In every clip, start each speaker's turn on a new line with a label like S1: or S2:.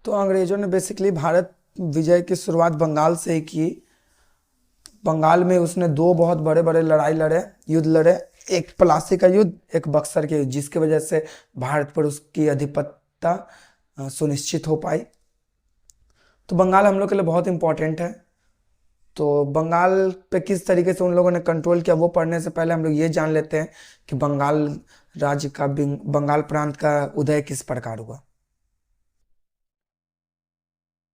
S1: तो अंग्रेजों ने बेसिकली भारत विजय की शुरुआत बंगाल से ही की। बंगाल में उसने दो बहुत बड़े बड़े युद्ध लड़े, एक प्लासी का युद्ध, एक बक्सर के युद्ध, जिसकी वजह से भारत पर उसकी आधिपत्यता सुनिश्चित हो पाई। तो बंगाल हम लोग के लिए बहुत इंपॉर्टेंट है। तो बंगाल पे किस तरीके से उन लोगों ने कंट्रोल किया वो पढ़ने से पहले हम लोग ये जान लेते हैं कि बंगाल प्रांत का उदय किस प्रकार हुआ।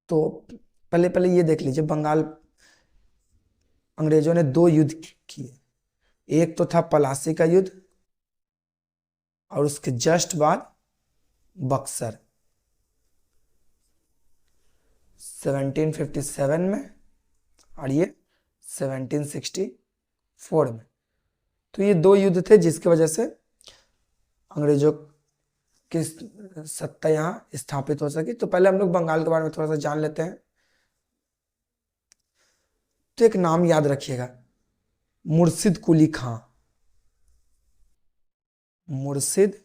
S1: तो पहले पहले ये देख लीजिए, अंग्रेजों ने दो युद्ध किए। एक तो था प्लासी का युद्ध और उसके जस्ट बाद बक्सर 1757 में, और ये 1764 में। तो ये दो युद्ध थे जिसकी वजह से अंग्रेजों की सत्ता यहाँ स्थापित हो सकी। तो पहले हम लोग बंगाल के बारे में थोड़ा सा जान लेते हैं। तो एक नाम याद रखिएगा, मुर्शिद कुली खां। मुर्शिद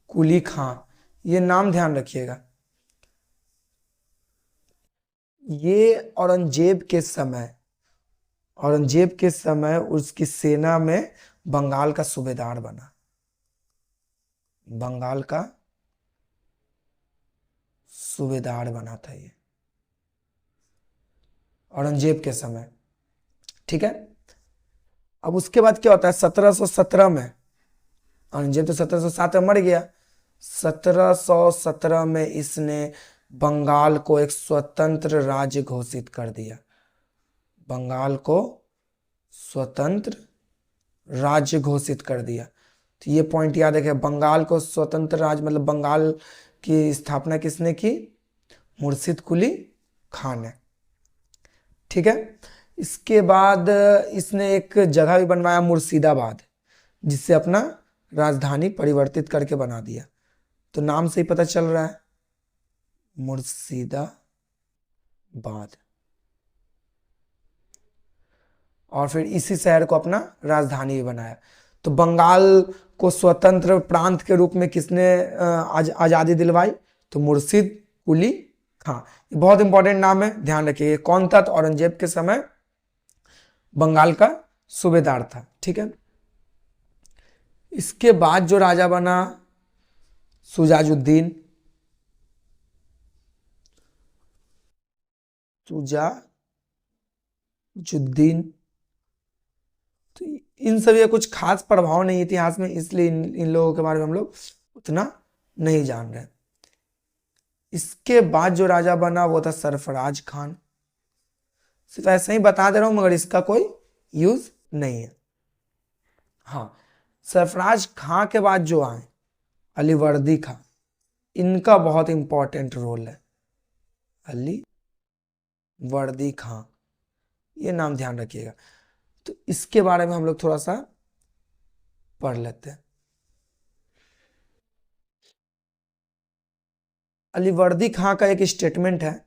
S1: कुली खां, ये नाम ध्यान रखिएगा। ये औरंगजेब के समय उसकी सेना में बंगाल का सूबेदार बना। बंगाल का सूबेदार बना था ये औरंगजेब के समय, ठीक है। अब उसके बाद क्या होता है, 1717 में, औरंगजेब तो 1707 में मर गया। 1717 में इसने बंगाल को एक स्वतंत्र राज्य घोषित कर दिया। बंगाल को स्वतंत्र राज्य घोषित कर दिया। तो ये पॉइंट याद रखिए, बंगाल को स्वतंत्र राज्य मतलब बंगाल की स्थापना किसने की? मुर्शिद कुली खान ने, ठीक है। इसके बाद इसने एक जगह भी बनवाया मुर्शिदाबाद, जिससे अपना राजधानी परिवर्तित करके बना दिया। तो नाम से ही पता चल रहा है, मुर्शिदाबाद। और फिर इसी शहर को अपना राजधानी भी बनाया। तो बंगाल को स्वतंत्र प्रांत के रूप में किसने आजादी दिलवाई? तो मुर्शिद कुली खां। ये बहुत इंपॉर्टेंट नाम है, ध्यान रखिए। कौन था? तो औरंगजेब के समय बंगाल का सूबेदार था, ठीक है। इसके बाद जो राजा बना सुजाउद्दीन। तो इन सभी का कुछ खास प्रभाव नहीं इतिहास में, इसलिए इन लोगों के बारे में हम लोग उतना नहीं जान रहे। इसके बाद जो राजा बना वो था सरफराज खान। सिर्फ ऐसे ही बता दे रहा हूं, मगर इसका कोई यूज नहीं है। हाँ, सरफराज खां के बाद जो आए अलीवर्दी खां, इनका बहुत इंपॉर्टेंट रोल है। अलीवर्दी खां, ये नाम ध्यान रखिएगा। तो इसके बारे में हम लोग थोड़ा सा पढ़ लेते हैं। अलीवर्दी खां का एक स्टेटमेंट है,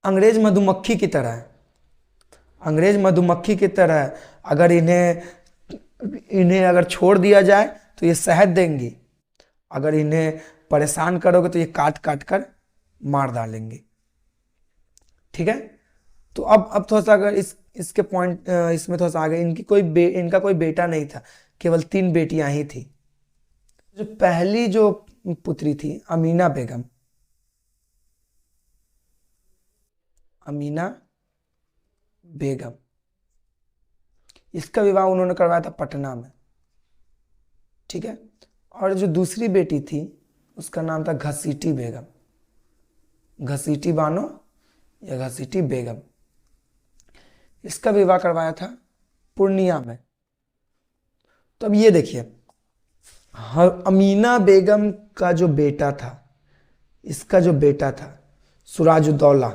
S1: अंग्रेज मधुमक्खी की तरह है। अंग्रेज मधुमक्खी की तरह है, अगर इन्हें अगर छोड़ दिया जाए तो ये शहद देंगी, अगर इन्हें परेशान करोगे तो ये काट काट कर मार डालेंगे, ठीक है। तो अब थोड़ा सा अगर इसके पॉइंट इसमें थोड़ा सा आगे, इनका कोई बेटा नहीं था, केवल 3 बेटियां ही थी। जो पहली जो पुत्री थी अमीना बेगम, इसका विवाह उन्होंने करवाया था पटना में, ठीक है। और जो दूसरी बेटी थी उसका नाम था घसीटी बेगम, घसीटी बानो या घसीटी बेगम। इसका विवाह करवाया था पूर्णिया में। तो अब ये देखिए, अमीना बेगम का जो बेटा था, इसका जो बेटा था सिराजुद्दौला,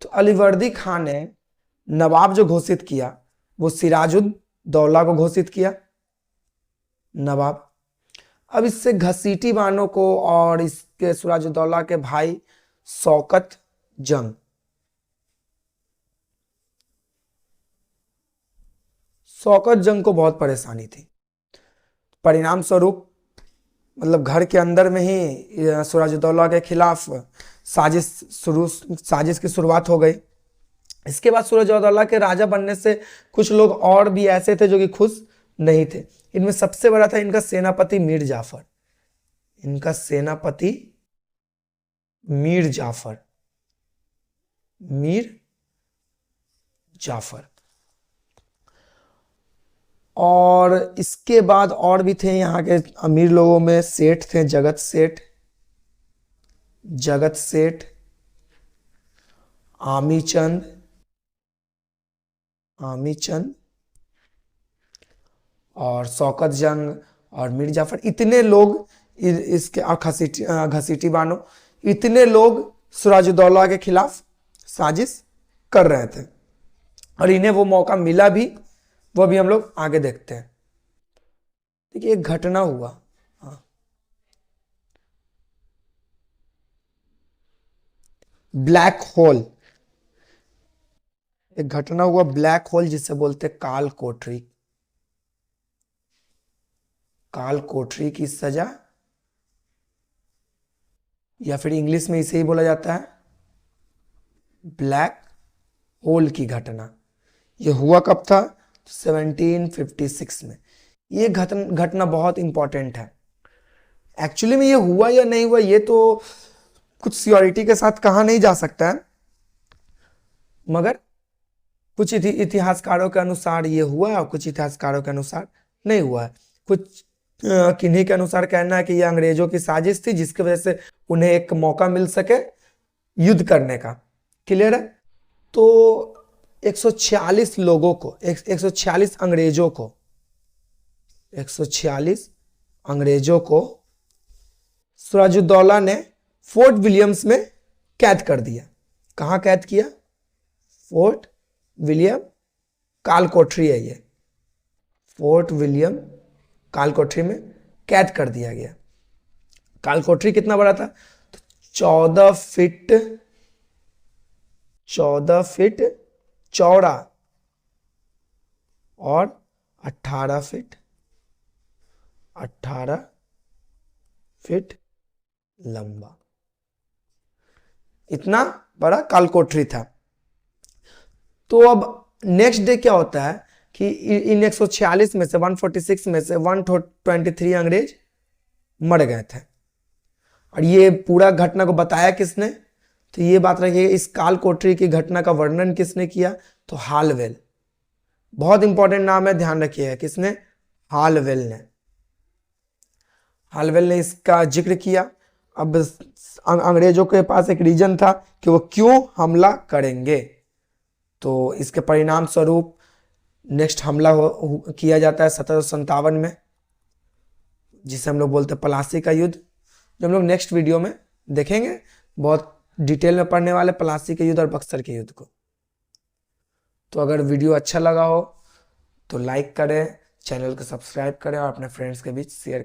S1: तो अलीवर्दी खान ने नवाब जो घोषित किया वो सिराजुद्दौला को घोषित किया नवाब। अब इससे घसीटी बानो को और इसके सिराजुद्दौला के भाई शौकत जंग, शौकत जंग को बहुत परेशानी थी। परिणाम स्वरूप मतलब घर के अंदर में ही सिराजुद्दौला के खिलाफ साजिश की शुरुआत हो गई। इसके बाद सिराजुद्दौला के राजा बनने से कुछ लोग और भी ऐसे थे जो कि खुश नहीं थे। इनमें सबसे बड़ा था इनका सेनापति मीर जाफर। इनका सेनापति मीर जाफर, मीर जाफर। और इसके बाद और भी थे यहाँ के अमीर लोगों में, सेठ थे, जगत सेठ, जगत सेठ, आमी चंद, आमी चंद और शौकत जंग और मीर जाफर। इतने लोग इसके घसीटी बानो, इतने लोग सिराजुद्दौला के खिलाफ साजिश कर रहे थे और इन्हें वो मौका मिला भी, वो भी हम लोग आगे देखते हैं। देखिए एक घटना हुआ, हाँ, ब्लैक होल, एक घटना हुआ ब्लैक होल जिसे बोलते काल कोठरी। काल कोठरी की सजा, या फिर इंग्लिश में इसे ही बोला जाता है ब्लैक होल की घटना। यह हुआ कब था? 1756 में। ये घटना बहुत इंपॉर्टेंट है। एक्चुअली में ये हुआ या नहीं हुआ ये तो कुछ श्योरिटी के साथ कहा नहीं जा सकता है, मगर कुछ इतिहासकारों के अनुसार ये हुआ है और कुछ इतिहासकारों के अनुसार नहीं हुआ है। कुछ किन्हीं के अनुसार कहना है कि यह अंग्रेजों की साजिश थी जिसकी वजह से उन्हें एक मौका मिल सके युद्ध करने का। क्लियर है? तो 146 लोगों को, 146 अंग्रेजों को, 146 अंग्रेजों को सिराजुद्दौला ने फोर्ट विलियम्स में कैद कर दिया। कहां कैद किया? फोर्ट विलियम काल कोठरी है ये, फोर्ट विलियम काल कोठरी में कैद कर दिया गया। काल कोठरी कितना बड़ा था? तो 14 फीट चौड़ा और 18 फीट लंबा, इतना बड़ा काल कोठरी था। तो अब नेक्स्ट डे क्या होता है कि इन 146 में से 146 में से 123 अंग्रेज मर गए थे। और ये पूरा घटना को बताया किसने? तो ये बात रखिए, इस काल कोठरी की घटना का वर्णन किसने किया? तो हालवेल। बहुत इंपॉर्टेंट नाम है, ध्यान रखिएगा। किसने? हालवेल ने। हालवेल ने इसका जिक्र किया। अब अंग्रेजों के पास एक रीजन था कि वो क्यों हमला करेंगे, तो इसके परिणाम स्वरूप नेक्स्ट हमला किया जाता है 1757 में, जिसे हम लोग बोलते हैं प्लासी का युद्ध, जो हम लोग नेक्स्ट वीडियो में देखेंगे। बहुत डिटेल में पढ़ने वाले प्लासी के युद्ध और बक्सर के युद्ध को। तो अगर वीडियो अच्छा लगा हो तो लाइक करें, चैनल को सब्सक्राइब करें और अपने फ्रेंड्स के बीच शेयर